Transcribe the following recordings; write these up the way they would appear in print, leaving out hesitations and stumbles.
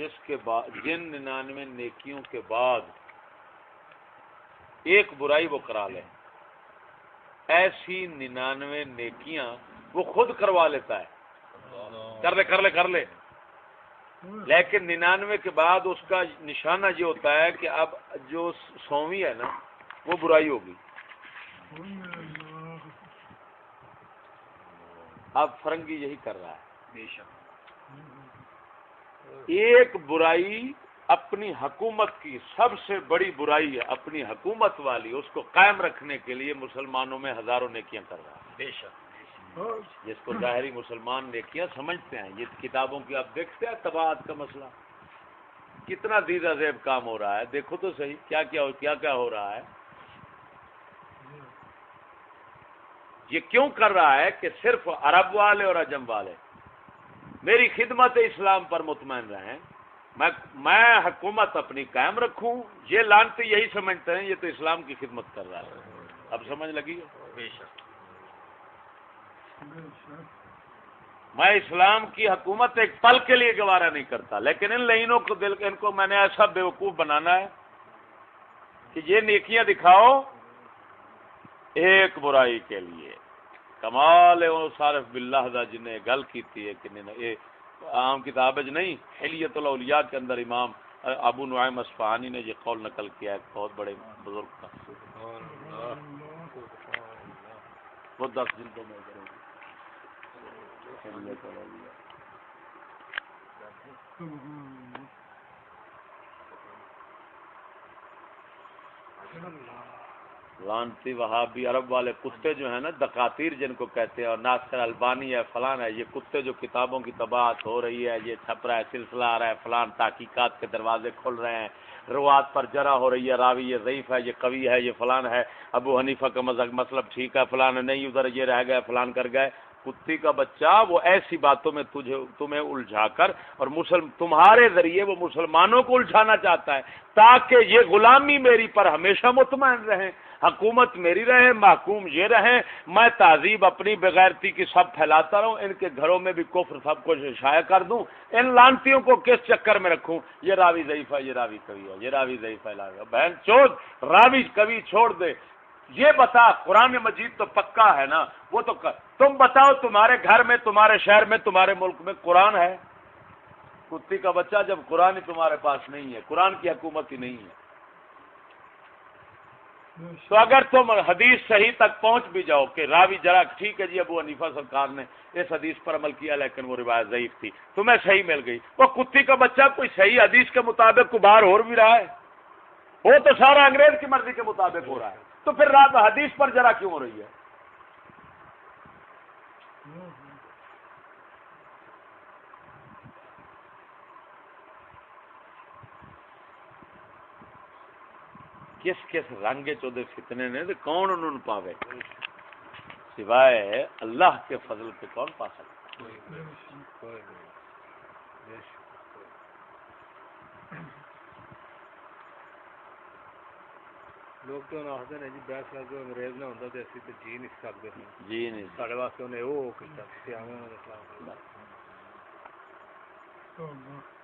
جن 99 نیکیوں کے بعد ایک برائی وہ کرا لے، ایسی 99 نیکیاں وہ خود کروا لیتا ہے، کر لے لیکن 99 کے بعد اس کا نشانہ یہ ہوتا ہے کہ اب جو 100ویں ہے نا وہ برائی ہوگی۔ اب فرنگی یہی کر رہا ہے، بے شک ایک برائی اپنی حکومت کی سب سے بڑی برائی ہے، اپنی حکومت والی، اس کو قائم رکھنے کے لیے مسلمانوں میں ہزاروں نیکیاں کر رہا ہے، بے شک جس کو ظاہری مسلمان نیکیاں سمجھتے ہیں۔ یہ کتابوں کی آپ دیکھتے ہیں تباہت کا مسئلہ کتنا دیدہ زیب کام ہو رہا ہے، دیکھو تو صحیح کیا ہو رہا ہے۔ یہ کیوں کر رہا ہے کہ صرف عرب والے اور عجم والے میری خدمت اسلام پر مطمئن رہیں، میں حکومت اپنی قائم رکھوں۔ یہ لانتی یہی سمجھتے ہیں یہ تو اسلام کی خدمت کر رہا ہے۔ اب سمجھ لگی ہے؟ بے شک میں اسلام کی حکومت ایک پل کے لیے گوارا نہیں کرتا، لیکن ان لعینوں کو ان کو میں نے ایسا بیوقوف بنانا ہے کہ یہ نیکیاں دکھاؤ ایک برائی کے لیے۔ کمال ہے وہ صارف باللہ دا جنہیں گل کیتی ہے کہ عام کتاب نہیں، حلیت الاولیاء کے اندر امام ابو نعیم اصفہانی نے یہ قول نقل کیا ہے بہت بڑے بزرگ کا۔ وہ 10 دن تو میں کروں گی۔ لانتی وہابی عرب والے کتے جو ہیں نا، دکاتیر جن کو کہتے ہیں، اور ناصر البانی ہے فلان ہے، یہ کتے جو کتابوں کی طباعت ہو رہی ہے، یہ چھپ رہا ہے، سلسلہ آ رہا ہے، فلان تحقیقات کے دروازے کھل رہے ہیں، روات پر جرح ہو رہی ہے، راوی یہ ضعیف ہے، یہ قوی ہے، یہ فلان ہے، ابو حنیفہ کا مطلب ٹھیک ہے، فلان ہے نہیں، ادھر یہ رہ گئے، فلان کر گئے۔ کتی کا بچہ وہ ایسی باتوں میں تمہیں الجھا کر اور تمہارے ذریعے وہ مسلمانوں کو الجھانا چاہتا ہے تاکہ یہ غلامی میری پر ہمیشہ مطمئن رہیں، حکومت میری رہے، محکوم یہ رہیں، میں تہذیب اپنی بغیرتی کی سب پھیلاتا رہوں، ان کے گھروں میں بھی کفر سب کچھ شائع کر دوں، ان لانتیوں کو کس چکر میں رکھوں؟ یہ راوی ضعیف ہے، یہ راوی قوی ہے، یہ راوی ضعیف ہے، بہن چود راوی قوی چھوڑ دے، یہ بتا قرآن مجید تو پکا ہے نا، وہ تو تم بتاؤ تمہارے گھر میں، تمہارے شہر میں، تمہارے ملک میں قرآن ہے؟ کتی کا بچہ جب قرآن ہی تمہارے پاس نہیں ہے، قرآن کی حکومت ہی نہیں ہے، تو اگر تم حدیث صحیح تک پہنچ بھی جاؤ کہ راوی جرا ٹھیک ہے جی ابو حنیفہ سرکار نے اس حدیث پر عمل کیا لیکن وہ روایت ضعیف تھی، تمہیں صحیح مل گئی، وہ کتی کا بچہ کوئی صحیح حدیث کے مطابق کو باہر ہو بھی رہا ہے، وہ تو سارا انگریز کی مرضی کے مطابق ہو رہا ہے، تو پھر رات حدیث پر جرا کیوں ہو رہی ہے؟ کس رنگ چودے فتنے نے تو کون انہوں پاوے سوائے اللہ کے فضل کے کون پا سکتا؟ لوگ تو آخر ہیں جی بیس لگ انگریز نہ ہوتا تو اسی تو جی نہیں سکتے، جی نہیں سارے واسطے انہیں وہ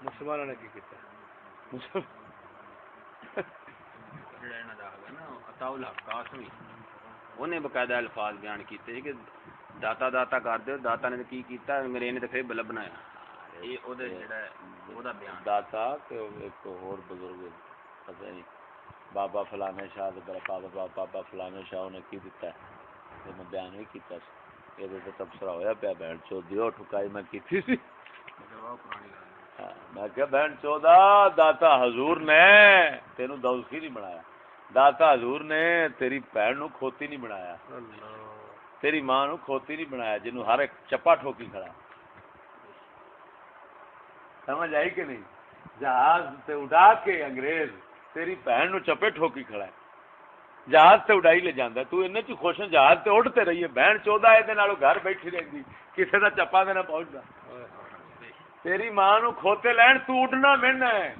مسلمانوں نے کی کیتا انہیں باقاعدہ الفاظ بیان کیتے کہ داتا داتا کر دو، داتا نے کی کیتا، انگریز نے تو پھر بلب بنایا، یہ او دے جڑا ہے او دا بیان داتا کہ ایک اور بزرگ پتہ نہیں بابا فلانے شاہ بابا فلانے شاہ نے کی دیتا ہے، میں بیان نہیں کیتا یہ تو تبصرہ ہویا پیا بہن چودیو ٹھکائی میں کی تھی، میں کہ بہن چودا داتا حضور نے تینوں دوزخی نہیں بنایا، داتا حضور نے تیری بہن نو کھوتی نہیں بنایا، تیری ماں نو کھوتی نہیں بنایا جنوں ہر ایک چپا ٹھوکی کھڑا، سمجھ آئی کہ نہیں؟ جہاز تے اڑا کے انگریز تیری بہن نو چپے ٹھوکی کھڑا ہے، جہاز تے اڑائی لے جاندا، تو انہیں چ خوش ہے جہاز تے اڑتے رہیے، بہن چودا اے دے نالوں گھر بیٹھی رہندی کسے دا چپا تے نہ پہنچدا، تیری ماں نو کھوتے لین تو اڑنا ملنا ہے۔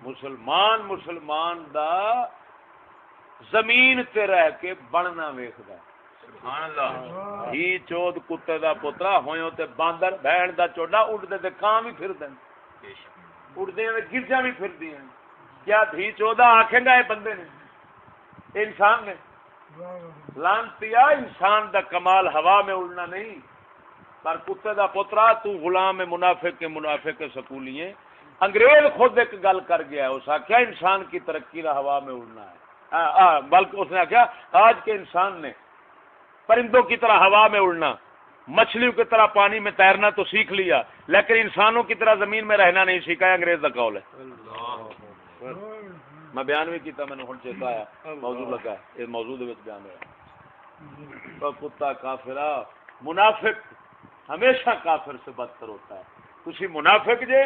مسلمان دا زمین تے رہ کے بننا ویکھدا سبحان اللہ، ہی چود کتے دا پترا ہویوں تے باندر بہن دا چوڈا اڑدے تے کاں وی پھردے، اڑدے ہیں گرجا بھی پھر دی ہیں کیا دھی چودہ آکھیں گا یہ بندے نے یہ انسان نے لانتیا انسان دا کمال ہوا میں اڑنا نہیں پر کتے دا پترا تو غلام منافق کے سکولی ہیں انگریز خود ایک گل کر گیا ہے اس آخیا انسان کی ترقی دا ہوا میں اڑنا ہے بلکہ اس نے آخیا آج کے انسان نے پرندوں کی طرح ہوا میں اڑنا مچھلیوں کی طرح پانی میں تیرنا تو سیکھ لیا لیکن انسانوں کی طرح زمین میں رہنا نہیں سیکھا ہے انگریز کا قول ہے میں بیان بھی کیتا میں نے ہن چیتا آیا موضوع لگا ہے یہ موضوع دے وچ بیان ہوا کتا کافرہ منافق ہمیشہ کافر سے بدتر ہوتا ہے تسی منافق جے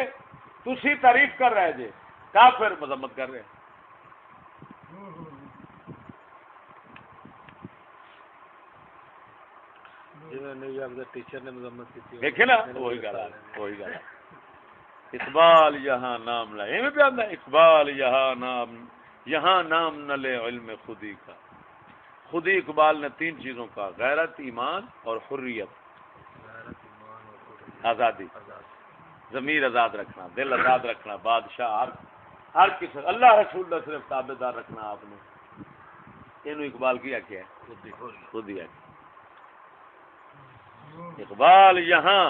تسی تعریف کر رہے جے کافر مذمت کر رہے ٹیچر نے مذمت کی دیکھے نا وہی گل ہے اقبال یہاں نام لے میں بھی آتا ہے اقبال یہاں نام نہ لے علم خودی کا خودی اقبال نے تین چیزوں کا غیرت ایمان اور حریت آزادی ضمیر آزاد رکھنا دل آزاد رکھنا بادشاہ ہر کسی اللہ رسول کا صرف تابع دار رکھنا آپ نے یہ اقبال کیا ہے خود ہی اقبال یہاں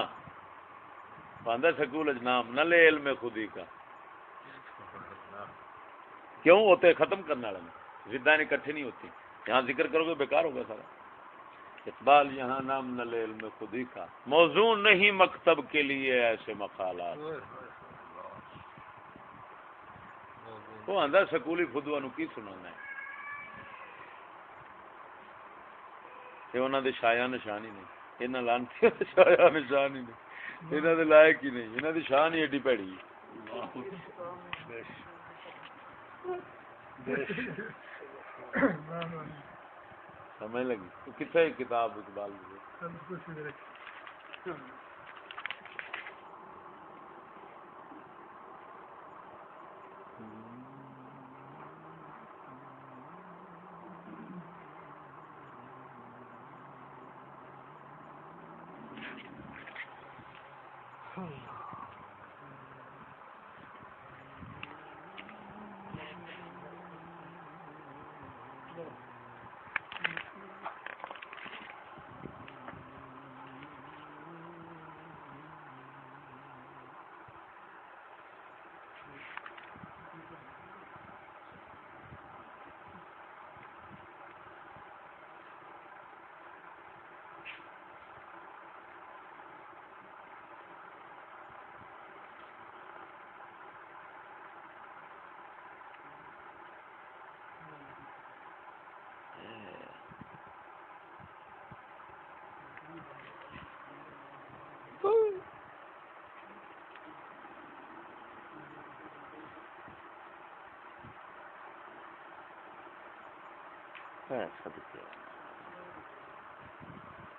باندھا سکول نام نہ لے علم خودی کا کیوں ہوتے ختم کرنے والے زدائیں اکٹھی نہیں ہوتی یہاں ذکر کرو گے بیکار ہوگا سارا اقبال یہاں نام نہ لے علم خودی کا موضوع نہیں مکتب کے لیے ایسے مقالات وہ آندھا سکولی خودوا نو کی سنانا ہے یہ انہوں نے شایا نشان ہی نہیں انہوں لانتی شایا نشان ہی نہیں انہوں نے لائق ہی نہیں انہوں نے شان ہی ایڈی پیڑی سمجھ لگی کتنے کتاب اقبال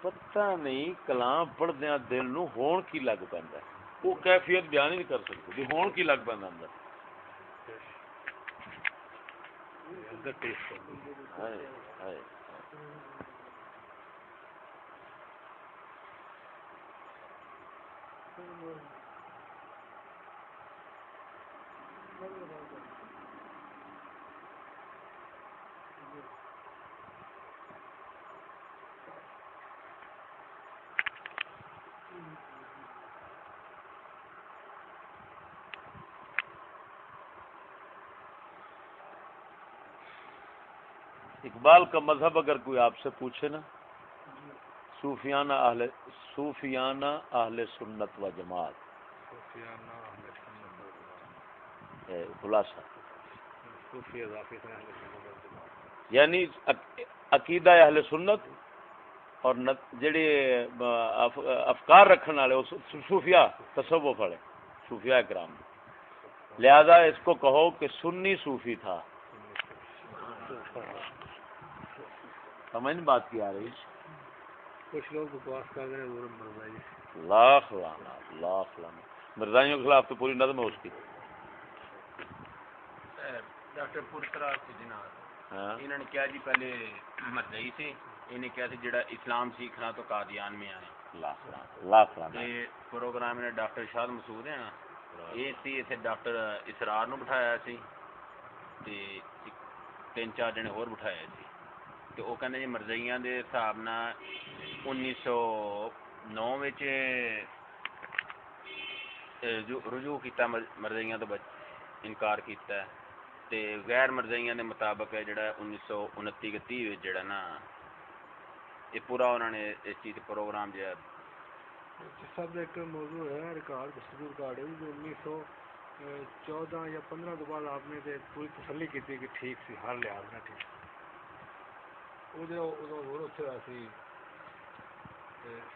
پتہ نہیں کلام پڑھدیا دل نو ہون کی لگ پیندا ہے وہ کیفیت بیان ہی نہیں کر سکتے ہون کی لگ پیندا اندر اقبال کا مذہب اگر کوئی آپ سے پوچھے نا صوفیانہ اہل سنت و جماعت خلاصہ یعنی عقیدہ اہل سنت اور جڑے افکار رکھنے والے صوفیاء تصوف والے صوفیاء کرام لہذا اس کو کہو کہ سنی صوفی تھا سمجھ نہیں بات کی آ رہی کچھ لوگ بکواس کر رہے ہیں لاکھ مرزائیوں کے خلاف تو پوری نظم ہے اس کی ڈاکٹر پرسرار سے جناب انہوں نے کیا جی پہلے مرزائی سے انہیں کیا تھا جڑا اسلام سیکھنا تو قادیان میں آئے لاکھ پروگرام میں ڈاکٹر شاد مسعود ہیں ਇਹ ਸੀ ਇੱਥੇ ਡਾਕਟਰ ਇਸਰਾਰ ਨੂੰ ਬਿਠਾਇਆ ਸੀ ਤੇ 3-4 ਜਣੇ ਹੋਰ ਬਿਠਾਏ ਸੀ ਤੇ ਉਹ ਕਹਿੰਦੇ ਜੀ ਮਰਜ਼ਈਆਂ ਦੇ ਹਿਸਾਬ ਨਾਲ 1909 ਵਿੱਚ ਰਜੂ ਕੀਤਾ ਮਰਜ਼ਈਆਂ ਤੋਂ ਇਨਕਾਰ ਕੀਤਾ ਤੇ ਗੈਰ ਮਰਜ਼ਈਆਂ ਦੇ ਮੁਤਾਬਕ ਜਿਹੜਾ 1929-30 ਵਿੱਚ ਜਿਹੜਾ ਨਾ ਇਹ ਪੂਰਾ ਉਹਨਾਂ ਨੇ ਇਸ ਚੀਜ਼ ਪ੍ਰੋਗرام ਜਿਹਾ سب ایک موضوع ہے ریکارڈ گفتگو ریکارڈ ہے جو 1914 یا 15 کے بعد آپ نے پوری تسلی کی تھی کہ ٹھیک سی ہر لحاظ نہ ٹھیک اتنے سی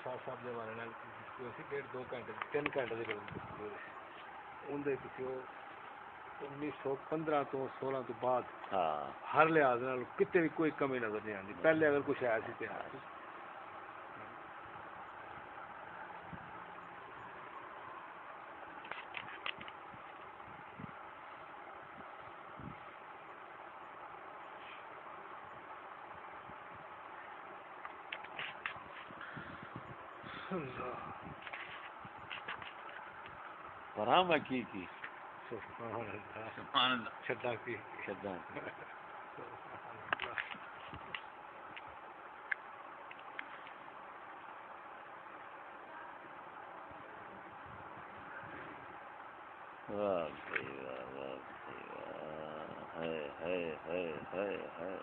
سات صاحب کے بارے گفتگو سی 1.5 گھنٹے 3 گھنٹے کی گفتگو اندر کسی 1915 تو 16 تو بعد ہر لحاظ کتنے بھی کوئی کمی نظر نہیں آتی پہلے اگر کچھ آیا سی تو فرام کی سبحان اللہ چھڈا کی چھڈا واہ بھائی واہ ہے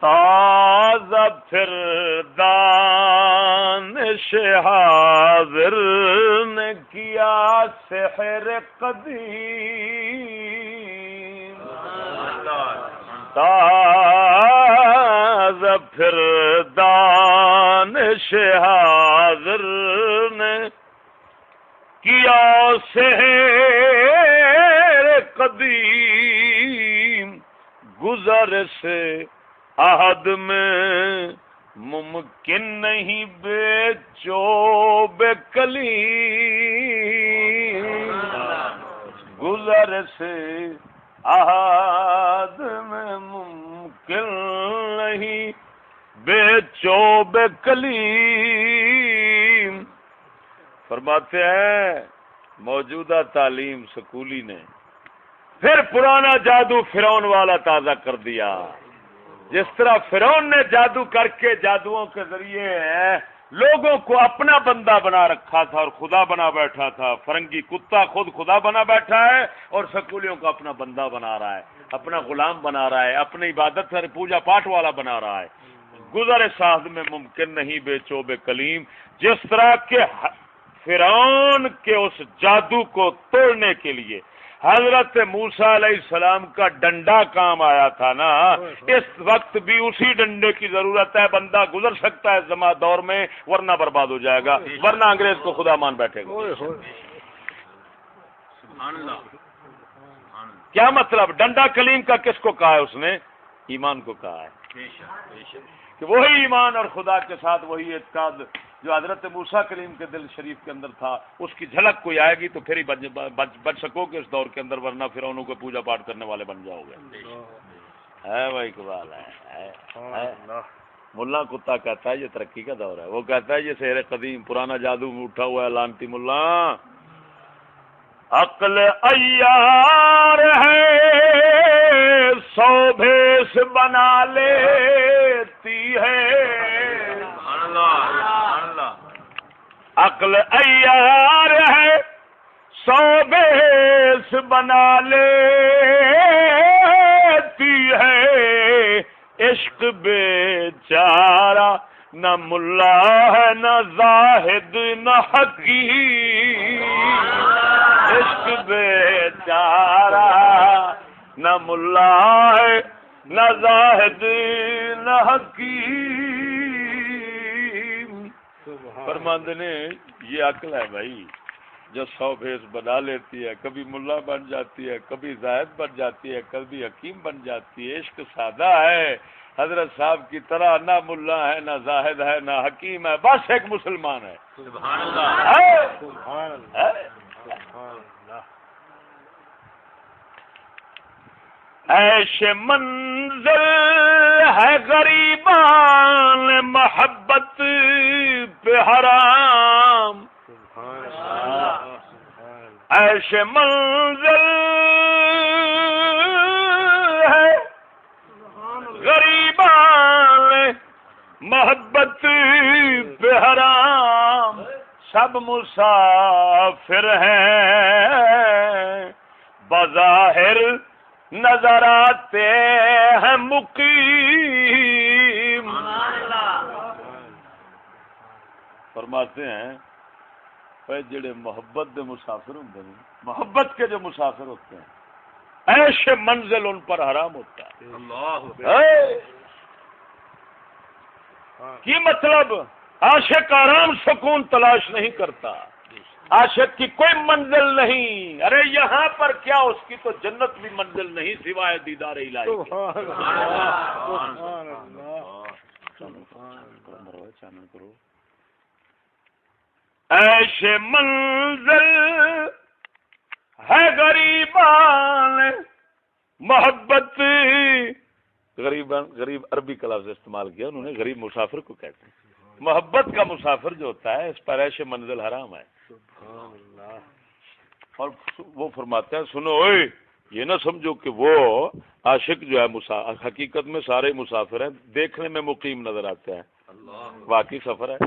تازہ پھر دانش حاضر نے کیا سحر قدیم تازہ پھر دانش حاضر نے کیا سحر قدیم گزر سے عہد میں ممکن نہیں بیچو بے کلیم گزر سے عہد میں ممکن نہیں بیچو بے کلیم فرماتے ہیں موجودہ تعلیم سکولی نے پھر پرانا جادو فرعون والا تازہ کر دیا جس طرح فرعون نے جادو کر کے جادوؤں کے ذریعے لوگوں کو اپنا بندہ بنا رکھا تھا اور خدا بنا بیٹھا تھا فرنگی کتا خود خدا بنا بیٹھا ہے اور سکولیوں کو اپنا بندہ بنا رہا ہے اپنا غلام بنا رہا ہے اپنی عبادت اور پوجا پاٹ والا بنا رہا ہے گزر ساز میں ممکن نہیں بیچو بے کلیم جس طرح کے فرعون کے اس جادو کو توڑنے کے لیے حضرت موسیٰ علیہ السلام کا ڈنڈا کام آیا تھا نا اس وقت بھی اسی ڈنڈے کی ضرورت ہے بندہ گزر سکتا ہے زمان دور میں ورنہ برباد ہو جائے گا ورنہ انگریز کو خدا مان بیٹھے گا کیا مطلب ڈنڈا کلیم کا کس کو کہا ہے اس نے ایمان کو کہا ہے کہ وہی ایمان اور خدا کے ساتھ وہی اعتقاد جو حضرت موسیٰ کلیم کے دل شریف کے اندر تھا اس کی جھلک کوئی آئے گی تو پھر ہی بچ سکو گے اس دور کے اندر ورنہ پھر انہوں کو پوجا پاٹ کرنے والے بن جاؤ گے ہے بھائی اقبال ہے ملا کتا کہتا ہے یہ ترقی کا دور ہے وہ کہتا ہے یہ سحر قدیم پرانا جادو میں اٹھا ہوا ہے لانتی ملا عقل عیار ہے 100 بھیس بنا لیتی ہے عقل عیار ہے 100 بھیس بنا لیتی ہے عشق بیچارہ نہ ملا ہے نہ زاہد نہ حکیم عشق بیچارہ نہ ملا ہے نہ زاہد نہ حکیم. فرماندے نے یہ عقل ہے بھائی جو 100 بھیس بنا لیتی ہے, کبھی ملا بن جاتی ہے, کبھی زاہد بن جاتی ہے, کبھی حکیم بن جاتی ہے. عشق سادہ ہے حضرت صاحب کی طرح, نہ ملا ہے نہ زاہد ہے نہ حکیم ہے, بس ایک مسلمان ہے. سبحان اللہ سبحان اللہ سبحان اللہ. عیش منزل ہے غریبان محبت پہ حرام. عیش منزل ہے غریبان محبت پہ حرام. سب مسافر ہیں بظاہر نظر آتے ہیں مقیم. فرماتے ہیں جڑے محبت دے مسافر ہوتے ہیں, محبت کے جو مسافر ہوتے ہیں, عیش منزل ان پر حرام ہوتا ہے. کی مطلب عاشق آرام سکون تلاش نہیں کرتا, عاشق کی کوئی منزل نہیں. ارے یہاں پر کیا, اس کی تو جنت بھی منزل نہیں سوائے دیدار الہی. چانن کرو. عیش منزل ہے غریبان محبت. غریب عربی کا لفظ استعمال کیا انہوں نے, غریب مسافر کو کہتے ہیں. محبت کا مسافر جو ہوتا ہے اس پر عیش منزل حرام ہے. اور وہ فرماتے ہیں سنو اوئے, یہ نہ سمجھو کہ وہ عاشق جو ہے حقیقت میں سارے مسافر ہیں, دیکھنے میں مقیم نظر آتے ہیں, واقعی سفر ہے,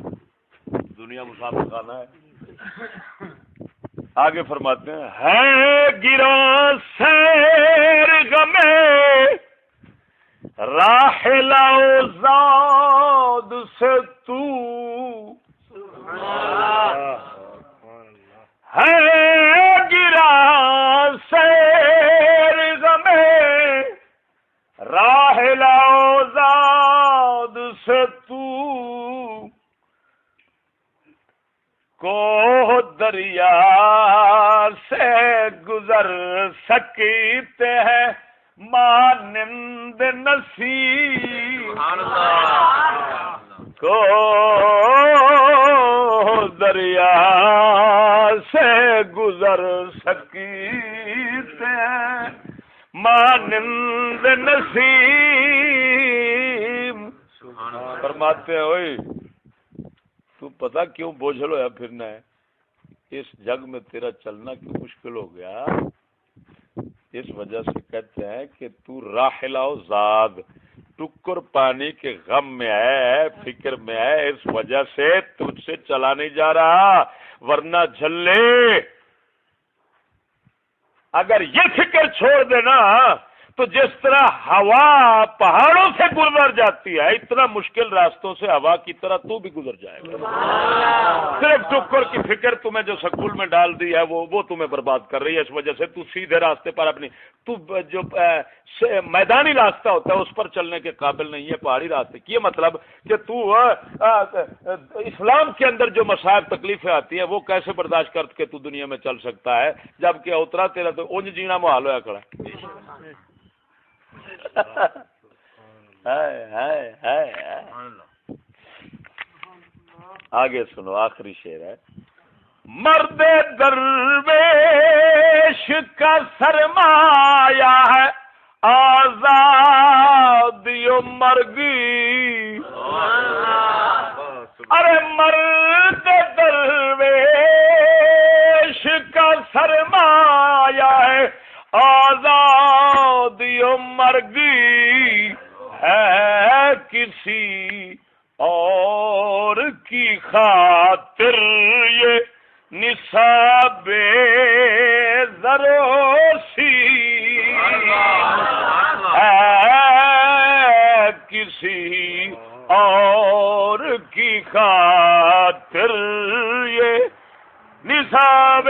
دنیا مسافر خانہ ہے. آگے فرماتے ہیں ہے گرا سیر غمے راحلہ زاد سے تو, ہے گرا سیر غمے راحلہ زاد سے تو, کو دریا سے گزر سکتے ہیں مانند نصیب. کو دریا سے گزر سکتے ہیں مانند نصیب. فرماتے ہیں اوئے تو پتہ کیوں بوجھل ہویا پھرنا ہے, اس جگ میں تیرا چلنا کیوں مشکل ہو گیا, اس وجہ سے کہتے ہیں کہ تو راحلہ و زاد ٹکر پانی کے غم میں ہے, فکر میں ہے, اس وجہ سے تجھ سے چلا نہیں جا رہا. ورنہ جھلے اگر یہ فکر چھوڑ دینا تو جس طرح ہوا پہاڑوں سے گزر جاتی ہے اتنا مشکل راستوں سے ہوا کی طرح تو بھی گزر جائے گا. صرف ٹکر کی فکر تمہیں جو سکول میں ڈال دی ہے وہ تمہیں برباد کر رہی ہے. اس وجہ سے تو سیدھے راستے پر اپنی تو جو میدانی راستہ ہوتا ہے اس پر چلنے کے قابل نہیں ہے, پہاڑی راستے کی. یہ مطلب کہ تو اسلام کے اندر جو مصائب تکلیفیں آتی ہیں وہ کیسے برداشت کر کے تو دنیا میں چل سکتا ہے, جبکہ اترا تیرا تو اونج جینا محال ہوا کھڑا. آگے سنو, آخری شعر ہے. مرد درویش کا سرمایہ ہے آزادی و مرگی. ارے مرد درویش کا سرمایہ ہے آزادی و مرگی, ہے کسی اور کی خاطر یہ نصاب زروسی, ہے کسی اور خاطر یہ نصاب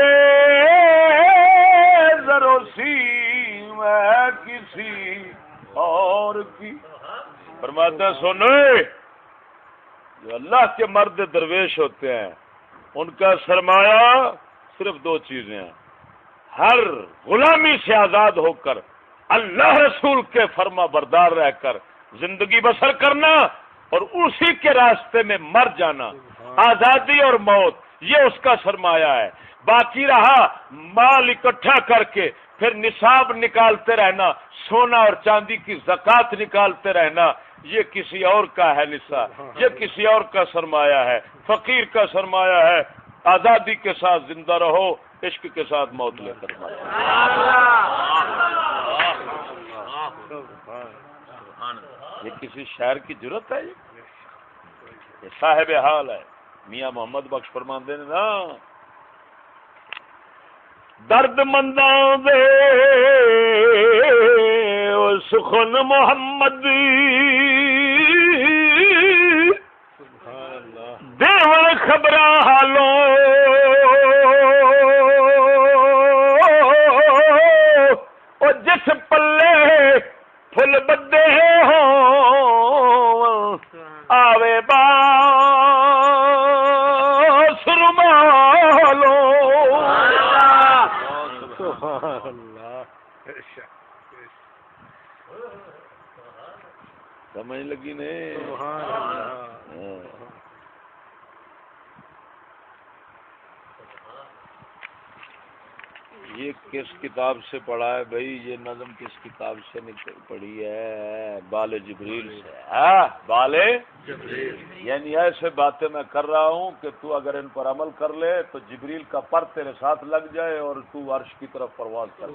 زروسی میں کسی اور کی. فرماتا سنو جو اللہ کے مرد درویش ہوتے ہیں ان کا سرمایہ صرف دو چیزیں ہیں. ہر غلامی سے آزاد ہو کر اللہ رسول کے فرما بردار رہ کر زندگی بسر کرنا اور اسی کے راستے میں مر جانا. آزادی اور موت یہ اس کا سرمایہ ہے. باقی رہا مال اکٹھا کر کے پھر نصاب نکالتے رہنا, سونا اور چاندی کی زکات نکالتے رہنا, یہ کسی اور کا ہے نصاب, یہ کسی اور کا سرمایہ ہے. فقیر کا سرمایہ ہے آزادی کے ساتھ زندہ رہو, عشق کے ساتھ موت لے کر مرو. یہ کسی شاعر کی جرت ہے؟ یہ صاحب حال ہے میاں محمد بخش فرماندے نے نا, درد منداں دے سخن محمد دیوان خبراں حالوں او جس پلے پھل بدے ہوں آوے باس رومالوں. سمجھ لگی نہیں؟ یہ کس کتاب سے پڑھا ہے بھائی؟ یہ نظم کس کتاب سے پڑھی ہے؟ بال جبریل سے. بال جبریل یعنی ایسے باتیں میں کر رہا ہوں کہ تو اگر ان پر عمل کر لے تو جبریل کا پر تیرے ساتھ لگ جائے اور تو عرش کی طرف پرواز کر.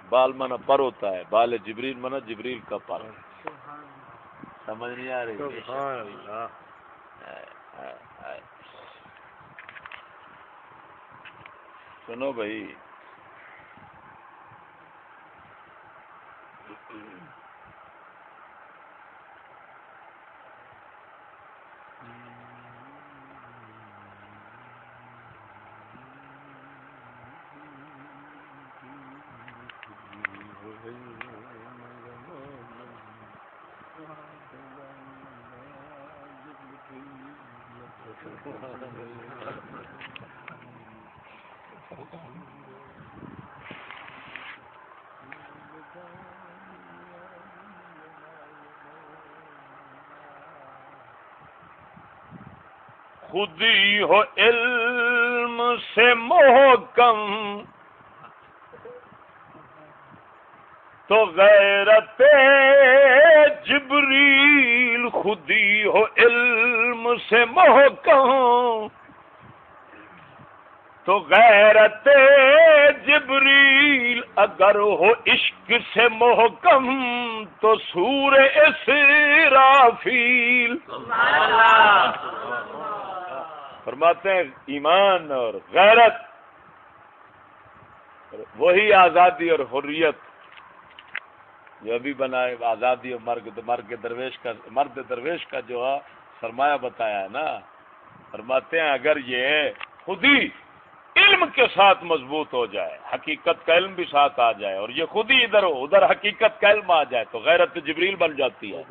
بال منا پر ہوتا ہے, بال جبریل منا جبریل کا پر. سمجھ نہیں آ رہی؟ سنو بھائی, خودی ہو علم سے محکم تو غیرت جبریل, خودی ہو علم سے محکم تو غیرت جبریل, اگر ہو عشق سے محکم تو سور اسرافیل. فرماتے ہیں ایمان اور غیرت وہی آزادی اور حریت جو ابھی بنائے, آزادی اور مرد درویش کا جو سرمایہ بتایا ہے نا. فرماتے ہیں اگر یہ خودی علم کے ساتھ مضبوط ہو جائے, حقیقت کا علم بھی ساتھ آ جائے, اور یہ خود ہی ادھر حقیقت کا علم آ جائے تو غیرت جبریل بن جاتی ہے.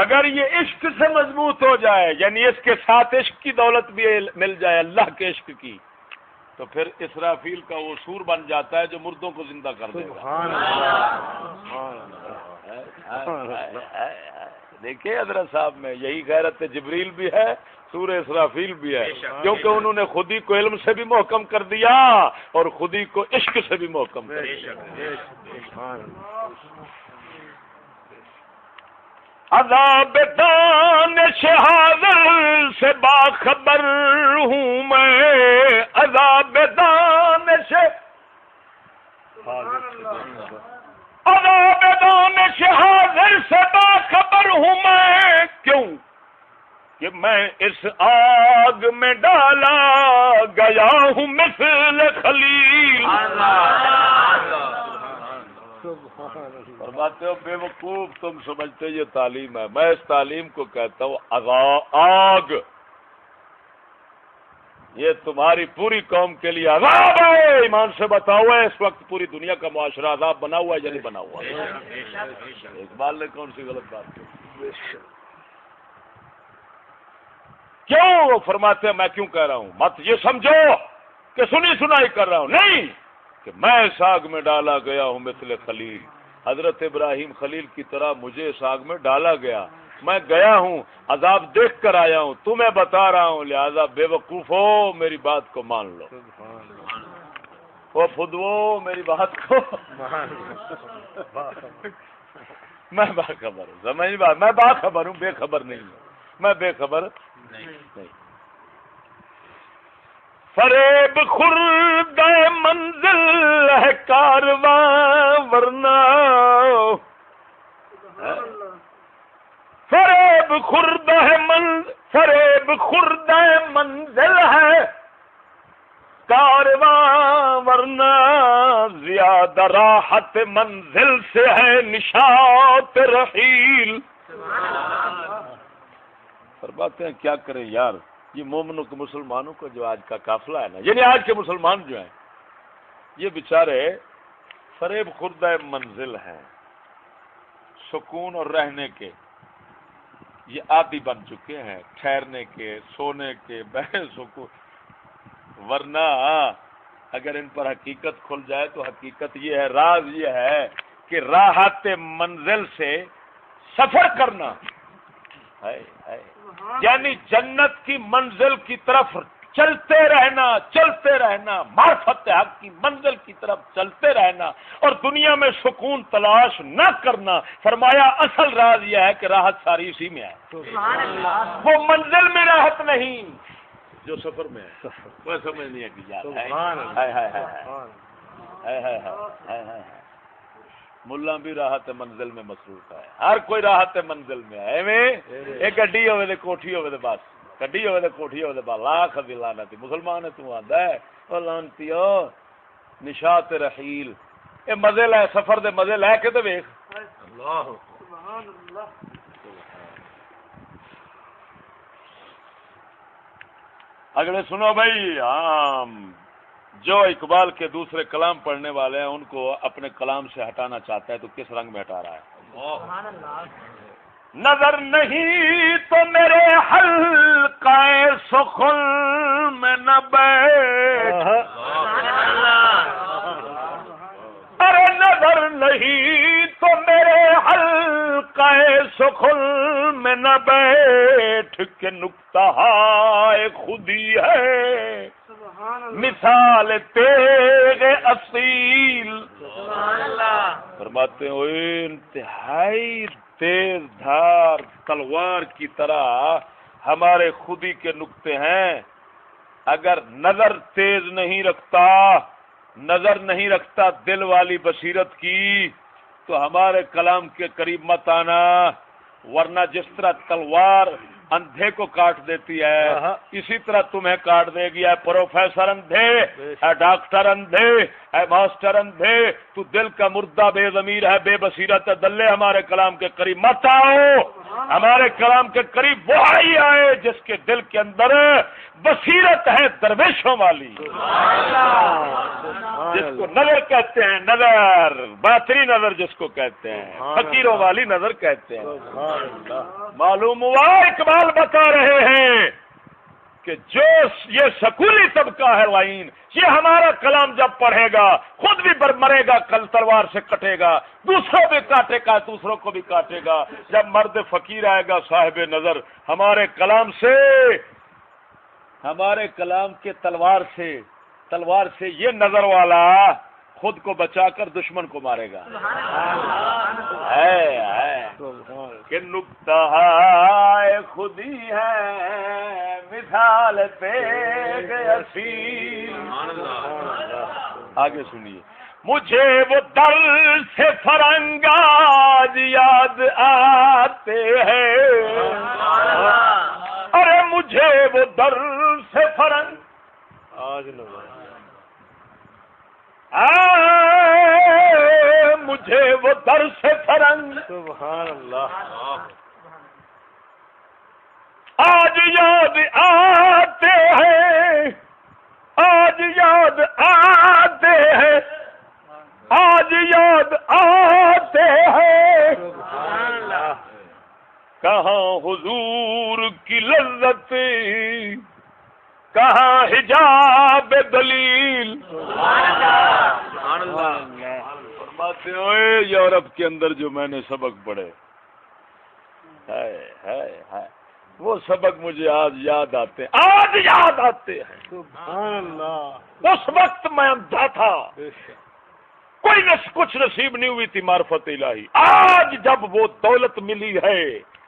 اگر یہ عشق سے مضبوط ہو جائے, یعنی اس کے ساتھ عشق کی دولت بھی مل جائے اللہ کے عشق کی, تو پھر اسرافیل کا وہ سور بن جاتا ہے جو مردوں کو زندہ کر دے گا. دیکھیں حضرت صاحب میں یہی غیرت جبریل بھی ہے, سور اسرافیل بھی ہے, کیونکہ انہوں نے خودی کو علم سے بھی محکم کر دیا اور خودی کو عشق سے بھی محکم کر دیا. عذاب دانش حاضر سے باخبر ہوں میں, عذاب دانش حاضر سے باخبر ہوں میں, کیوں کہ میں اس آگ میں ڈالا گیا ہوں مثل خلیل. فرماتے ہو بے وقوف تم سمجھتے یہ تعلیم ہے، میں اس تعلیم کو کہتا ہوں آگ، یہ تمہاری پوری قوم کے لیے عذاب ہے۔ ایمان سے بتاؤ ہے اس وقت پوری دنیا کا معاشرہ عذاب بنا ہوا ہے یا نہیں بنا ہوا؟ اقبال نے کون سی غلط بات کی؟ کیوں وہ فرماتے ہیں میں کیوں کہہ رہا ہوں؟ مت یہ سمجھو کہ سنی سنائی کر رہا ہوں، نہیں، کہ میں اس آگ میں ڈالا گیا ہوں مثل خلیل، حضرت ابراہیم خلیل کی طرح مجھے اس آگ میں ڈالا گیا، میں گیا ہوں، عذاب دیکھ کر آیا ہوں، تمہیں بتا رہا ہوں، لہذا بے وقوف ہو میری بات کو مان لو، وہ فدو میری بات کو میں باخبر ہوں، سمجھ بات، میں باخبر ہوں، بے خبر نہیں ہوں، میں بے خبر نہیں۔ فریب خرد منزل ہے کارواں ورنہ، فریب خرد ہے فریب خرد منزل ہے کارواں ورنہ، زیادہ راحت منزل سے ہے نشاط رحیل۔ فرماتے ہیں کیا کریں یار، یہ مومنوں کے مسلمانوں کو جو آج کا قافلہ ہے نا، یعنی آج کے مسلمان جو ہیں یہ بیچارے فریب خوردہ منزل ہیں، سکون اور رہنے کے یہ عادی بن چکے ہیں، ٹھہرنے کے، سونے کے، سکون، ورنہ اگر ان پر حقیقت کھل جائے تو حقیقت یہ ہے، راز یہ ہے کہ راحت منزل سے سفر کرنا ہے، یعنی جنت کی منزل کی طرف چلتے رہنا، معرفت حق کی منزل کی طرف چلتے رہنا اور دنیا میں سکون تلاش نہ کرنا۔ فرمایا اصل راز یہ ہے کہ راحت ساری اسی میں ہے، وہ منزل میں راحت نہیں جو سفر میں ہے، وہ سمجھ نہیں ہے کہ ملا بھی راحت منزل میں مصروف ہے، ہر کوئی راحت منزل میں ہے، ایک گڈی ہوے تے کوٹھی ہوے تے بس، گڈی ہوے تے کوٹھی ہوے تے بس، لاکھ دی لعنت، مسلمان ہے تو آندا ہے او لعنتیو نشاط رحیل، اے مزے لے، سفر دے مزے لے کے تے ویکھ، اللہ سبحان اللہ۔ اگلے سنو بھائی، جو اقبال کے دوسرے کلام پڑھنے والے ہیں ان کو اپنے کلام سے ہٹانا چاہتا ہے تو کس رنگ میں ہٹا رہا ہے؟ نظر نہیں تو میرے حلقہ سخن میں نہ بیٹھ، ارے نظر نہیں تو میرے حلقہ سخن میں نہ بیٹھ کے نکتہ ہے خودی ہے مثال تیغ اصیل۔ فرماتے ہیں انتہائی تیز دھار تلوار کی طرح ہمارے خودی کے نقطے ہیں، اگر نظر تیز نہیں رکھتا دل والی بصیرت کی تو ہمارے کلام کے قریب مت آنا، ورنہ جس طرح تلوار اندھے کو کاٹ دیتی ہے اسی طرح تمہیں کاٹ دے گی، اے پروفیسر اندھے، اے ڈاکٹر اندھے، اے ماسٹر اندھے، تو دل کا مردہ بے ضمیر ہے، بے بصیرت ہے، دلے ہمارے کلام کے قریب مت آؤ، ہمارے کلام کے قریب وہ آئی آئے جس کے دل کے اندر بصیرت ہے درویشوں والی، جس کو نظر کہتے ہیں، نظر باطنی نظر جس کو کہتے ہیں، فقیروں والی نظر کہتے ہیں۔ معلوم ہوا اقبال بتا رہے ہیں کہ جو یہ سکولی طبقہ ہے لائن، یہ ہمارا کلام جب پڑھے گا خود بھی مرے گا، کل تلوار سے کٹے گا، دوسروں بھی کاٹے گا، دوسروں کو بھی کاٹے گا۔ جب مرد فقیر آئے گا صاحب نظر، ہمارے کلام سے، ہمارے کلام کے تلوار سے یہ نظر والا خود کو بچا کر دشمن کو مارے گا۔ کہ نکتہ خودی ہے مثال تیغ اصیل۔ آگے سنیے، مجھے وہ در سے فرنگاج یاد آتے ہیں، ارے مجھے وہ در سے فرنگ مجھے وہ در سے فرنگ سبحان اللہ آج یاد آتے ہیں آج یاد آتے ہیں آج یاد آتے ہیں سبحان اللہ کہاں حضور کی لذت کہاں حجاب دلیل فرماتے ہیں یورپ کے اندر جو میں نے سبق پڑھے ہے وہ سبق مجھے آج یاد آتے ہیں آج یاد آتے ہیں سبحان اللہ اس وقت میں اندھا تھا بے شک کوئی کچھ نصیب نہیں ہوئی تھی معرفت الہی آج جب وہ دولت ملی ہے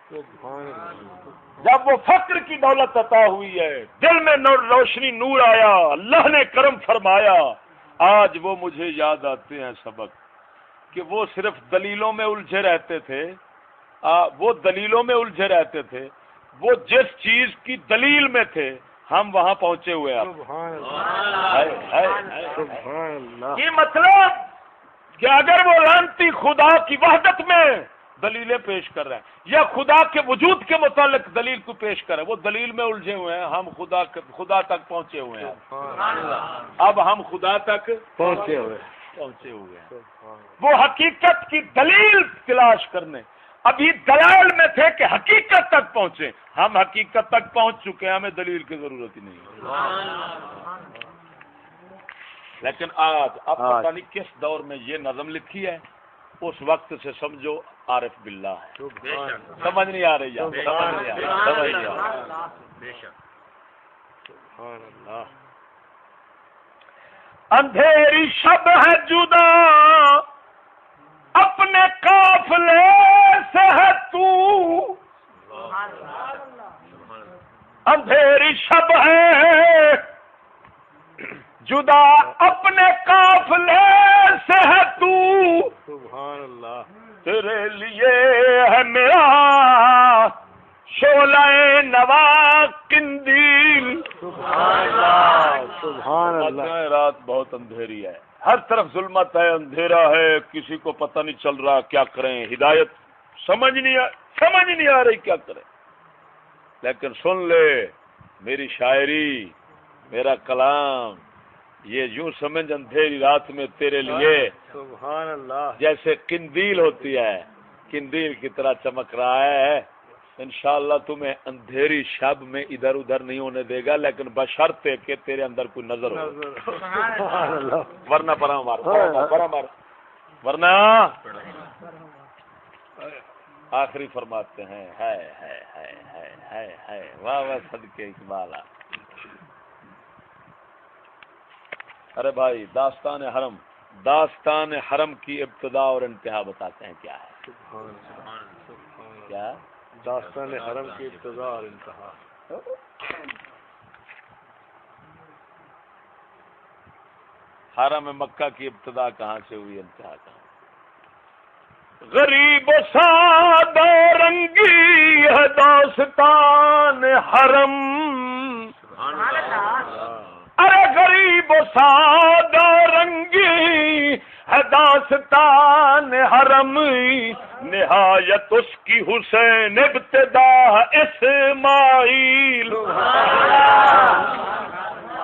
سبحان اللہ جب وہ فقر کی دولت عطا ہوئی ہے دل میں روشنی نور آیا اللہ نے کرم فرمایا آج وہ مجھے یاد آتے ہیں سبق کہ وہ صرف دلیلوں میں الجھے رہتے تھے وہ دلیلوں میں الجھے رہتے تھے وہ جس چیز کی دلیل میں تھے ہم وہاں پہنچے ہوئے ہیں سبحان اللہ سبحان اللہ یہ مطلب کہ اگر وہ لعنتی خدا کی وحدت میں دلیلیں پیش کر رہے ہیں یا خدا کے وجود کے متعلق دلیل کو پیش کر رہے ہیں وہ دلیل میں الجھے ہوئے ہیں ہم خدا تک پہنچے ہوئے ہیں اب ہم خدا تک پہنچے ہوئے ہیں وہ حقیقت کی دلیل تلاش کرنے ابھی دلائل میں تھے کہ حقیقت تک پہنچے ہم حقیقت تک پہنچ چکے ہیں ہمیں دلیل کی ضرورت ہی نہیں لیکن آج اب پتہ نہیں کس دور میں یہ نظم لکھی ہے اس وقت سے سمجھو عارف باللہ ہے سمجھ نہیں آ رہی اندھیری شب ہے جدا اپنے قافلے سے ہے تو اندھیری شب ہے جدا اپنے قافلے سے ہے تو سبحان اللہ تیرے لیے ہے میرا شعلہ نوا قندیل سبحان اللہ سبحان اللہ رات بہت اندھیری ہے ہر طرف ظلمت ہے اندھیرا ہے کسی کو پتہ نہیں چل رہا کیا کریں ہدایت سمجھ نہیں آ رہی کیا کریں لیکن سن لے میری شاعری میرا کلام یہ یوں سمجھ اندھیری رات میں تیرے لیے سبحان اللہ جیسے قندیل ہوتی ہے قندیل کی طرح چمک رہا ہے انشاءاللہ تمہیں اندھیری شب میں ادھر ادھر نہیں ہونے دے گا لیکن بشرطے کہ تیرے اندر کوئی نظر ہو سبحان اللہ ورنہ پرا مار ورنہ آخری فرماتے ہیں واہ واہ صدقے اقبال ارے بھائی داستان حرم کی ابتدا اور انتہا بتاتے ہیں کیا ہے کیا داستان حرم کی ابتدا اور انتہا حرم مکہ کی ابتدا کہاں سے ہوئی انتہا کہاں غریب و سادہ رنگی ہے داستان حرم ارے غریب و سادہ رنگی ہے داستان حرم نہایت اس کی حسین ابتدا اسماعیل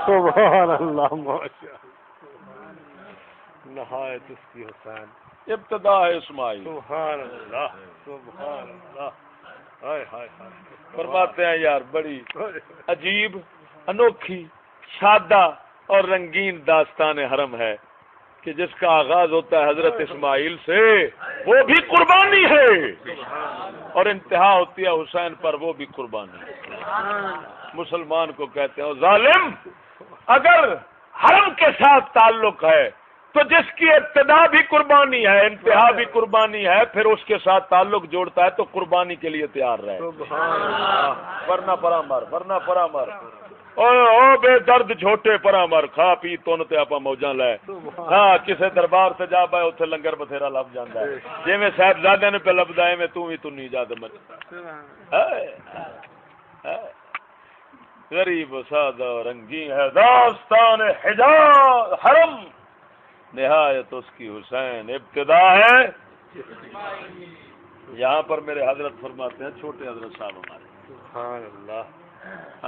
سبحان اللہ ماشاء نہایت اس کی حسین ابتدا ہے اسماعیل سبحان اللہ سبحان اللہ ہائے ہائے ہائے فرماتے ہیں یار بڑی عجیب انوکھی سادہ اور رنگین داستان حرم ہے کہ جس کا آغاز ہوتا ہے حضرت اسماعیل سے وہ بھی قربانی ہے اور انتہا ہوتی ہے حسین پر وہ بھی قربانی مسلمان کو کہتے ہیں ظالم اگر حرم کے ساتھ تعلق ہے تو جس کی ابتدا بھی قربانی ہے انتہا بھی قربانی ہے پھر اس کے ساتھ تعلق جوڑتا ہے تو قربانی کے لیے تیار رہے ورنہ پرامر او بے درد جھوٹے پرامر کھا پی تون تے آپا موجاں لے ہاں کسے دربار سے جا پائے اتنے لنگر بتھیرا لب جاندا ہے جی میں صاحبزادے نے پہ لبدا ہے میں تو بھی تو نہیں جاتے مت غریب سادہ رنگین ہے داستان حجاز حرم نہایت اس کی حسین ابتدا ہے. یہاں پر میرے حضرت فرماتے ہیں، چھوٹے حضرت صاحب ہمارے، سبحان اللہ،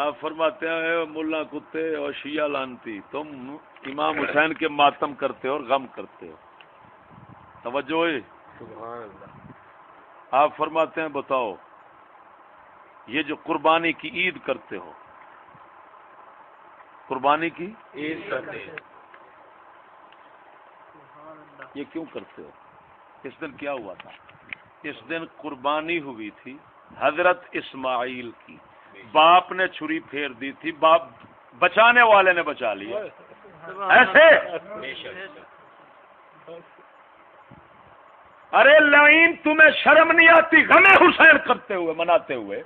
آپ فرماتے ہیں اے ملا کتے اور شیعہ لانتی، تم امام حسین کے ماتم کرتے ہو اور غم کرتے ہو. توجہ ہے. سبحان اللہ. آپ فرماتے ہیں بتاؤ یہ جو قربانی کی عید کرتے ہو، قربانی کی عید کرتے یہ کیوں کرتے ہو؟ اس دن کیا ہوا تھا؟ اس دن قربانی ہوئی تھی حضرت اسماعیل کی. باپ نے چھری پھیر دی تھی، باپ بچانے والے نے بچا لیا. ایسے ارے لائن تمہیں شرم نہیں آتی غم حسین کرتے ہوئے مناتے ہوئے؟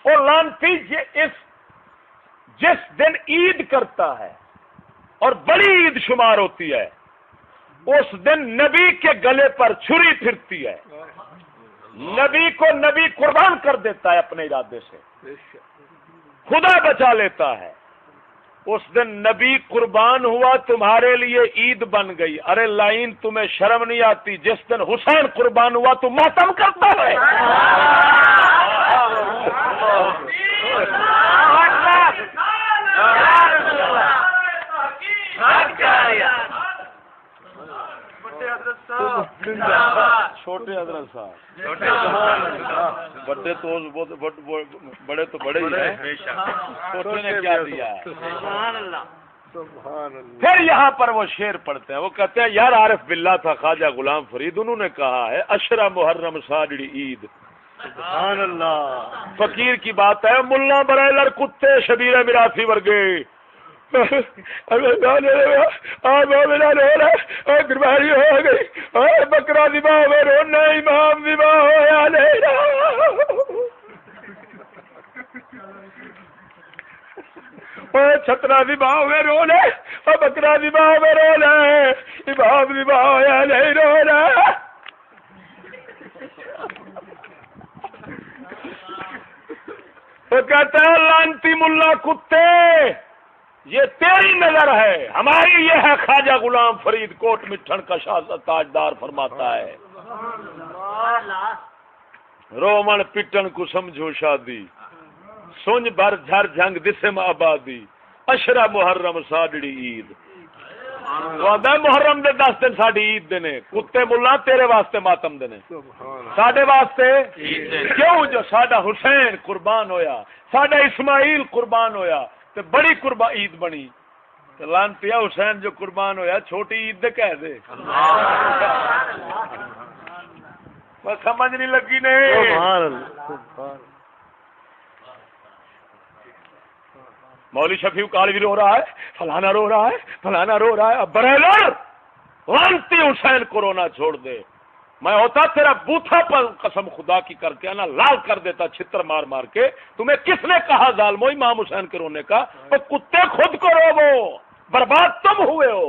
اور لانتی جس دن عید کرتا ہے اور بڑی عید شمار ہوتی ہے اس دن نبی کے گلے پر چھری پھرتی ہے. نبی کو نبی قربان کر دیتا ہے اپنے ارادے سے، خدا بچا لیتا ہے. اس دن نبی قربان ہوا تمہارے لیے عید بن گئی. ارے لائن تمہیں شرم نہیں آتی؟ جس دن حسین قربان ہوا تو ماتم کرتا ہے. چھوٹے حضرت صاحب بڑے تو بڑے تو بڑے ہی ہیں، چھوٹے نے کیا دیا ہے. پھر یہاں پر وہ شعر پڑھتے ہیں، وہ کہتے ہیں یار عارف باللہ تھا خواجہ غلام فرید، انہوں نے کہا ہے اشرا محرم ساڑی عید. سبحان اللہ. فقیر کی بات ہے، ملا برائلر کتے شبیر میراثی ورگے گرباری ہو گئی، بکرا دبا میں رونا امام دبا ہوا لینا. چھترا دبا میں رونا، بکرا دبا میں رونا، امام دبا ہوا نہیں رونا. وہ کہتا ہے لانتی ملا کتے یہ تیری نظر ہے، ہماری یہ ہے. خواجہ غلام فرید کوٹ مٹھن کا شاہ تاجدار فرماتا ہے رومن پٹن کو سمجھو شادی، سنج بھر جھر جھنگ دسم آبادی، اشرا محرم ساڑی عید. محرم دے 10 دن ساڑی عید دینے، کتے ملا تیرے واسطے ماتم دینے، ساڈے واسطے کیوں؟ جو ساڈا حسین قربان ہویا، ساڈا اسماعیل قربان ہویا تے بڑی قربان عید بنی. لانتیا حسین جو قربان ہویا چھوٹی عید دے کہہ دے. بس سمجھ نہیں لگی نہیں. مولوی شفیع کالوی رو رہا ہے، فلانا رو رہا ہے، فلانا رو رہا ہے. اب بریلر لانتی حسین کو رونا چھوڑ دے. میں ہوتا تیرا بوتھا پر قسم خدا کی کر کے نا لال کر دیتا چھتر مار مار کے. تمہیں کس نے کہا ظالمو امام حسین کے رونے کا؟ تو کتے خود کو رو، برباد تم ہوئے ہو.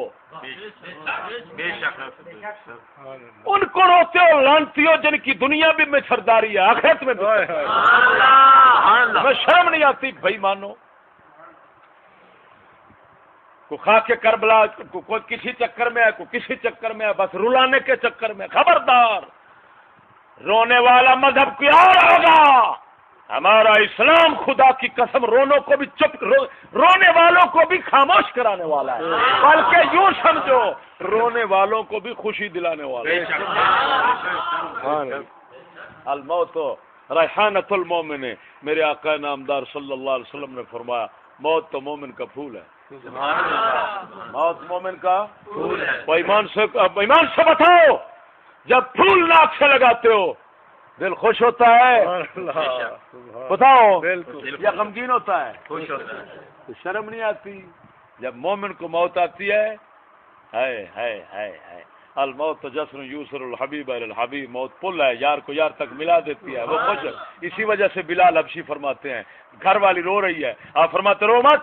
ان کو روتے ہو لانتی ہو جن کی دنیا بھی میں سرداری ہے آخرت میں بھی. میں شرم نہیں آتی بھائی مانو. کو خاک کے کربلا کوئی کسی چکر میں ہے، کوئی کسی چکر میں ہے، بس رلانے کے چکر میں. خبردار، رونے والا مذہب کیا ہوگا؟ ہمارا اسلام خدا کی قسم رونوں کو بھی چپ، رونے والوں کو بھی خاموش کرانے والا ہے، بلکہ یوں سمجھو رونے والوں کو بھی خوشی دلانے والا ہے. الموت ریحانۃ المومن، میرے آقا نامدار صلی اللہ علیہ وسلم نے فرمایا موت تو مومن کا پھول ہے. موت مومن کا پھول ہے. ایمان سے بتاؤ، جب پھول ناک سے لگاتے ہو دل خوش ہوتا ہے؟ بتاؤ یا غمگین ہوتا ہے؟ خوش ہوتا ہے. تو شرم نہیں آتی جب مومن کو موت آتی ہے؟ ہے الموت جسر یوسر الحبیب الحبیب. موت پل ہے، یار کو یار تک ملا دیتی ہے، وہ خوش. اسی وجہ سے بلال حبشی فرماتے ہیں گھر والی رو رہی ہے، آپ فرماتے رو مت،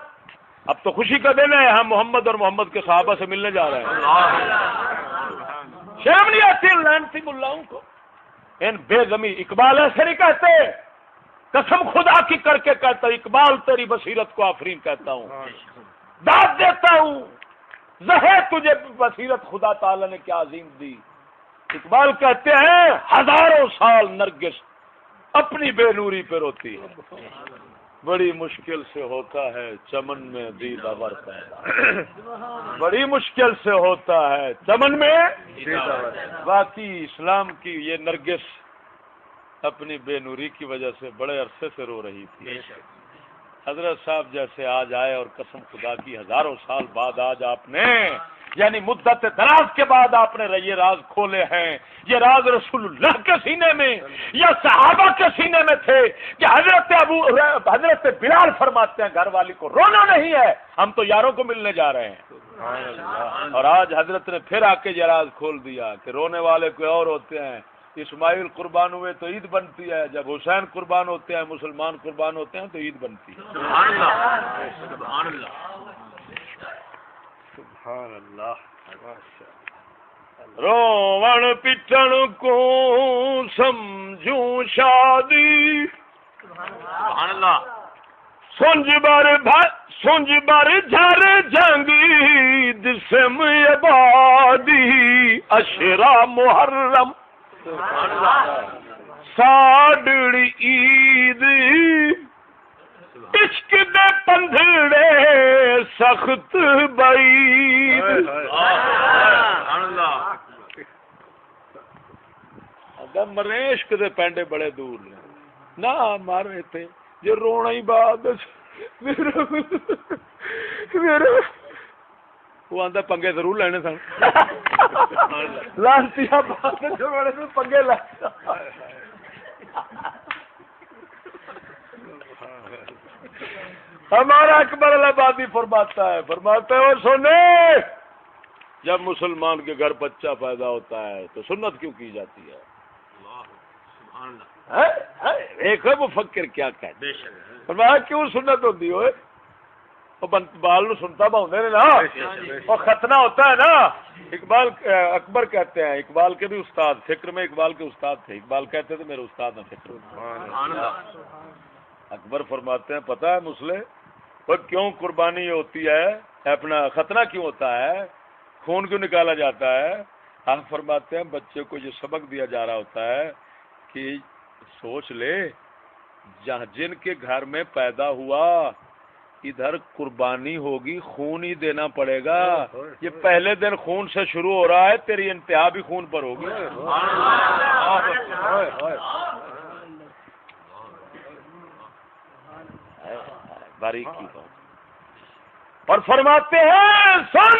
اب تو خوشی کا دن ہے، ہم محمد اور محمد کے صحابہ سے ملنے جا رہے ہیں. شرم نہیں آتی لعنتی ملاؤں کو؟ ان بے غمی اقبال ایسے نہیں کہتے، قسم خدا کی کر کے کہتا ہوں، اقبال تیری بصیرت کو آفرین کہتا ہوں، داد دیتا ہوں. زہر تجھے بصیرت خدا تعالی نے کیا عظیم دی. اقبال کہتے ہیں ہزاروں سال نرگس اپنی بے نوری پہ روتی ہے. بڑی مشکل سے ہوتا ہے چمن میں دیدہ پیدا, بڑی مشکل سے ہوتا ہے چمن میں باقی اسلام کی یہ نرگس اپنی بے نوری کی وجہ سے بڑے عرصے سے رو رہی تھی. حضرت صاحب جیسے آج آئے اور قسم خدا کی ہزاروں سال بعد آج آپ نے یعنی مدت دراز کے بعد آپ نے یہ راز کھولے ہیں. یہ راز رسول اللہ کے سینے میں یا صحابہ کے سینے میں تھے کہ حضرت بلال فرماتے ہیں گھر والی کو رونا نہیں ہے, ہم تو یاروں کو ملنے جا رہے ہیں. اور آج حضرت نے پھر آ کے یہ راز کھول دیا کہ رونے والے کوئی اور ہوتے ہیں. اسماعیل قربان ہوئے تو عید بنتی ہے, جب حسین قربان ہوتے ہیں, مسلمان قربان ہوتے ہیں تو عید بنتی ہے. سبحان اللہ سبحان اللہ سبحان اللہ. روون پٹن کو سمجھوں شادی, سبحان اللہ. سنج بر جھر جنگی جسم عبادی اشرا محرم ساڑی عید عشق دے پندھڑے سخت بعید. سبحان اللہ. اگر مرے عشق دے پینڈے بڑے دور نے نہ مارے تھے جو رونا ہی بعد میرے وہ آندا پنگے ضرور لینے سن لانتی پنگے لے. ہمارا اکبر الہبادی فرماتا ہے وہ سونے جب مسلمان کے گھر بچہ پیدا ہوتا ہے تو سنت کیوں کی جاتی ہے؟ ایک ہے وہ فکر کیا کہتے فرمایا کیوں سنت ہوتی ہوئے بال نو سنتا باؤں نے نا اور ختنہ ہوتا ہے نا. اقبال اکبر کہتے ہیں اقبال کے بھی استاد فکر میں اقبال کے استاد تھے. اقبال کہتے تھے میرے استاد ہیں فکر میں. اکبر فرماتے ہیں پتہ ہے مسلے وہ کیوں قربانی ہوتی ہے, اپنا ختنہ کیوں ہوتا ہے, خون کیوں نکالا جاتا ہے؟ ہم فرماتے ہیں بچے کو یہ سبق دیا جا رہا ہوتا ہے کہ سوچ لے جہاں جن کے گھر میں پیدا ہوا ادھر قربانی ہوگی خون ہی دینا پڑے گا. یہ پہلے دن خون سے شروع ہو رہا ہے, تیری انتہا بھی خون پر ہوگی. باریکی بات. اور فرماتے ہیں سن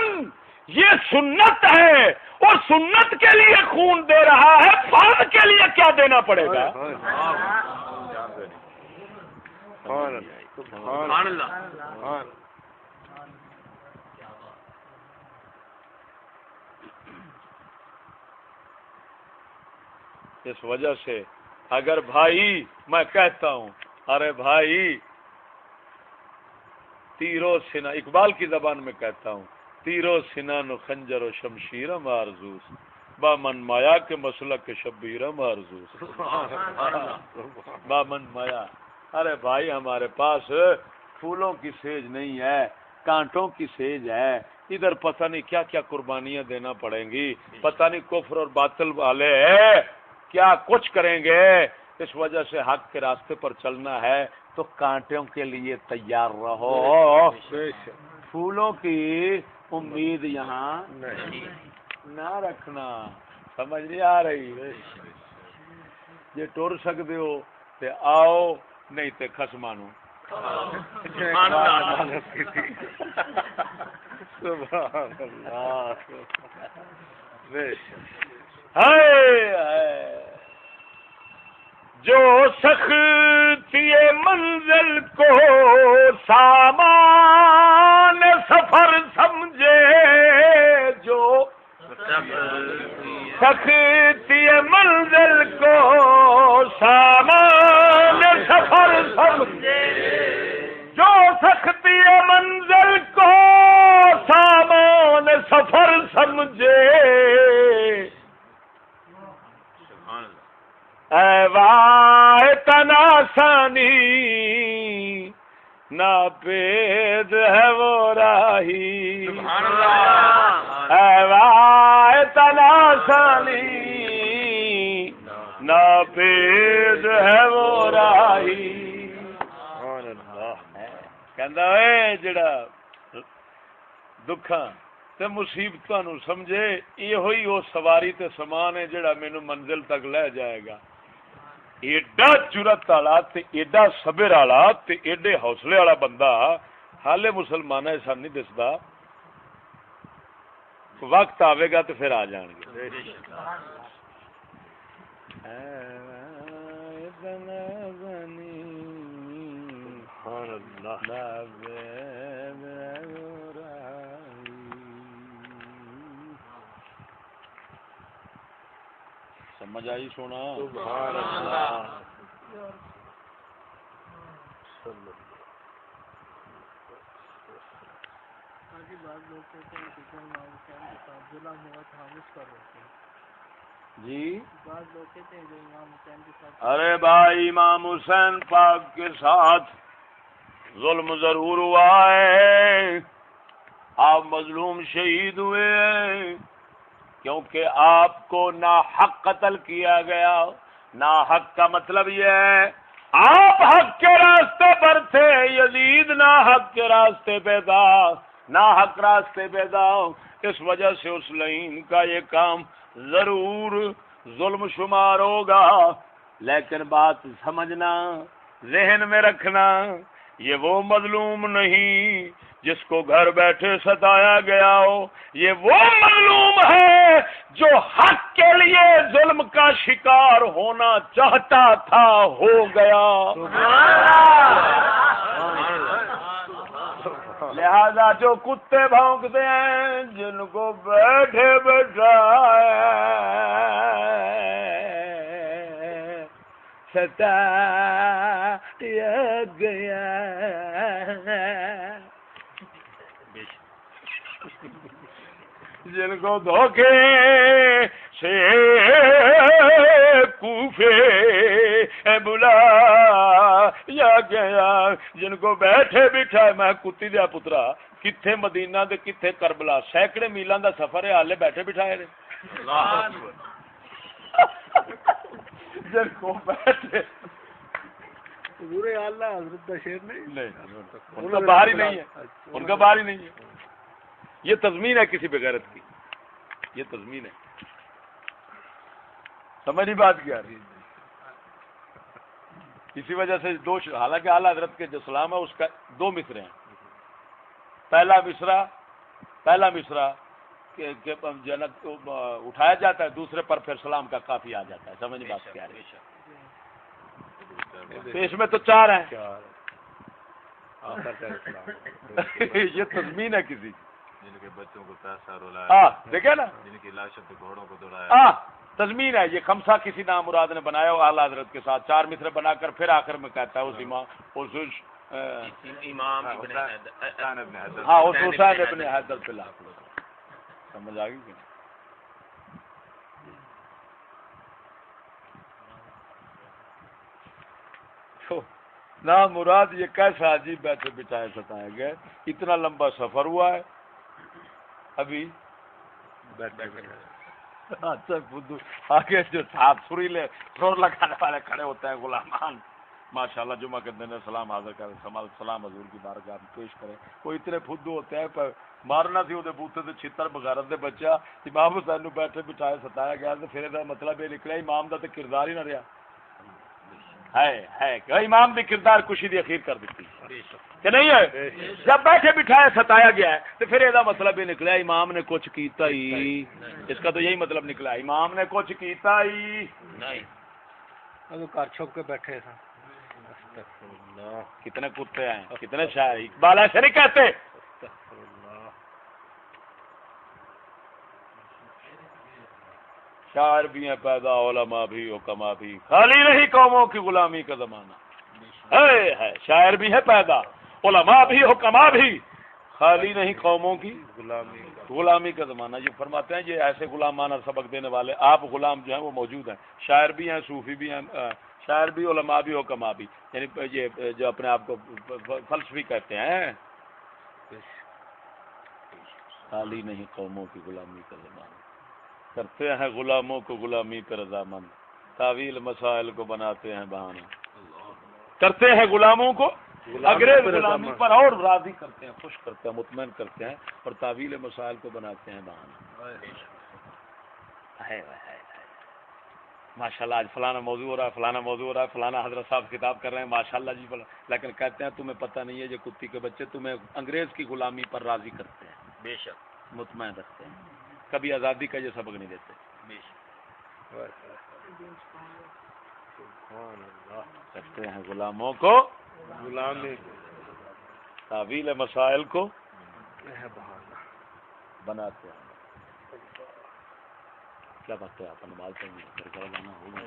یہ سنت ہے اور سنت کے لیے خون دے رہا ہے, فرض کے لیے کیا دینا پڑے گا؟ سبحان اللہ. اس وجہ سے اگر بھائی میں کہتا ہوں ارے بھائی تیرو سنا, اقبال کی زبان میں کہتا ہوں تیرو سنان و خنجر و شمشیرم آرزوس بامن مایا کے مسلک کے شبیرم آرزوس. بامن مایا, ارے بھائی ہمارے پاس پھولوں کی سیج نہیں ہے, کانٹوں کی سیج ہے. ادھر پتہ نہیں کیا کیا قربانیاں دینا پڑیں گی, پتہ نہیں کفر اور باطل والے کیا کچھ کریں گے. اس وجہ سے حق کے راستے پر چلنا ہے تو کانٹوں کے لیے تیار رہو, پھولوں کی امید یہاں نہ رکھنا. سمجھ نہیں آ رہی؟ یہ ٹور سکتے ہو تے آؤ, نہیں تے خس مانو. سبحان اللہ. جو سختی منزل کو سامان سفر سمجھے, جو سختی منزل کو سامان سفر سمجھے, جو سختی منزل کو سامان سفر سمجھے. اے واہ تناسانی ناپید ہے وہ راہ راہی سبحان اللہ اے وائے تناسانی ناپید ہے وہ راہی کہندا اے جڑا دکھاں تے مصیبتاں نو سمجھے ایہو ہی او سواری تے سامان ہے جڑا مینوں منزل تک لے جائے گا. ایڈا جرت والا تے ایڈا صبر والا تے ایڈے حوصلے والا بندہ حالے مسلمان ایسا نہیں دسدا. وقت آئے گا تو پھر آ جان گے. سمجھ آئی سونا؟ سبحان اللہ. جی ارے بھائی امام حسین پاک کے ساتھ ظلم ضرور ہوا ہے، آپ مظلوم شہید ہوئے ہیں، کیونکہ آپ کو ناحق قتل کیا گیا. ناحق کا مطلب یہ ہے آپ حق کے راستے پر تھے، یزید ناحق کے راستے پہ تھا، ناحق راستے پہ تھا. اس وجہ سے اس لعین کا یہ کام ضرور ظلم شمار ہوگا. لیکن بات سمجھنا، ذہن میں رکھنا، یہ وہ مظلوم نہیں جس کو گھر بیٹھے ستایا گیا ہو، یہ وہ مظلوم ہے جو حق کے لیے ظلم کا شکار ہونا چاہتا تھا، ہو گیا. لہذا جو کتے بھونکتے ہیں، جن کو بیٹھے بٹھائے ستایا گیا، جن کو دھوکے سے کوفے بلایا گیا، جن کو بیٹھے بٹھائے. میں کتی دیا پترا کتھے مدینہ دے کتھے کربلا، سینکڑے میلاں دا سفر ہے، حالے بیٹھے بٹھائے نے. جن کو بیٹھے پورے اللہ حضرت کا شعر نہیں، ان کا باہر ہی نہیں ہے، ان کا باہر ہی نہیں ہے. یہ تضمین ہے کسی بغیرت کی، یہ تضمین ہے. سمجھ نہیں بات کیا؟ اسی وجہ سے حالانکہ اعلیٰ حضرت کے جو سلام ہے اس کا دو مصرے ہیں. پہلا مصرا جنت اٹھایا جاتا ہے، دوسرے پر پھر سلام کا کافی آ جاتا ہے. سمجھ بات کیا ہے؟ تو اس میں تو چار ہیں. یہ تضمین ہے کسی، جن کے بچوں کو پیسہ رلایا، دیکھے نا، جن کی لاشوں پہ گھوڑوں کو دوڑایا. تضمین ہے. یہ خمسہ کسی نام مراد نے بنایا ہو اعلیٰ حضرت کے ساتھ، چار مصرے بنا کر پھر آخر میں کہتا ہے اس امام ابن حیدر، ہاں اس حسین ابن حیدر پہ لاکھ. سمجھ آ گئی کہ نا مراد یہ کیسا عجیب بیٹھے بٹھائے ستائے گئے. اتنا لمبا سفر ہوا ہے ابھی اچھا آگے جو ساتھ سریلے سور لگانے والے کھڑے ہوتے ہیں غلامان، ماشاءاللہ جمعہ کے دن سلام حاضر کرے، سلام حضور کی بارگاہ میں پیش کرے. وہ اتنے فدو ہوتے ہیں پر مارنا سی وہ بوتے سے چھتر بغیرت دے بچہ امام حسین نو بیٹھے بٹھائے ستایا گیا. تو پھر یہ مطلب یہ نکلیا امام دا تو کردار ہی نہ رہا ہے کہ امام بھی کردار کشی دی اخیر کر دیتی کہ نہیں ہے. جب بیٹھے بٹھائے ستایا گیا ہے تو پھر یہ مطلب یہ نکلا امام نے کچھ کیتا ہی. اس کا تو یہی مطلب نکلا امام نے کچھ کیتا ہی نہیں. گھر چھپ کے بیٹھے تھے. کتنے کتے ہیں، کتنے شاعر. اقبال ایسے نہیں کہتے. شاعر بھی ہیں پیدا، علماء بھی، حکما بھی، خالی نہیں قوموں کی غلامی کا زمانہ ہے. شاعر بھی ہے پیدا، علماء بھی، حکما بھی، خالی نہیں قوموں کی غلامی کا زمانہ. یہ فرماتے ہیں یہ ایسے غلامانہ سبق دینے والے آپ غلام جو ہیں وہ موجود ہیں. شاعر بھی ہیں، صوفی بھی ہیں، شاعر بھی، علماء بھی، حکما بھی. یعنی یہ جو اپنے آپ کو فلسفی کہتے ہیں. خالی نہیں قوموں کی غلامی کا زمانہ، کرتے ہیں غلاموں کو غلامی پر رضامند، تعویل مسائل کو بناتے ہیں بہانہ، کرتے ہیں غلاموں کو انگریز غلامی پر اور راضی کرتے ہیں، خوش کرتے ہیں، مطمئن کرتے ہیں، اور تعویل مسائل کو بناتے ہیں بہانہ۔ ماشاءاللہ آج فلانا موضوع ہو رہا ہے، فلانا موضوع ہو رہا ہے، فلانا حضرت صاحب کتاب کر رہے ہیں، ماشاءاللہ جی، لیکن کہتے ہیں تمہیں پتہ نہیں ہے یہ کتی کے بچے تمہیں انگریز کی غلامی پر راضی کرتے ہیں، بے شک مطمئن رکھتے ہیں، کبھی آزادی کا یہ سبق نہیں دیتے، بے شک سبحان اللہ، کرتے ہیں غلاموں کو غلامی تعویل مسائل کو بہانا۔ بناتے ہیں۔ کیا بات ہے، آپ نماز پڑھیں گے، پھر کیا جانا ہوگا۔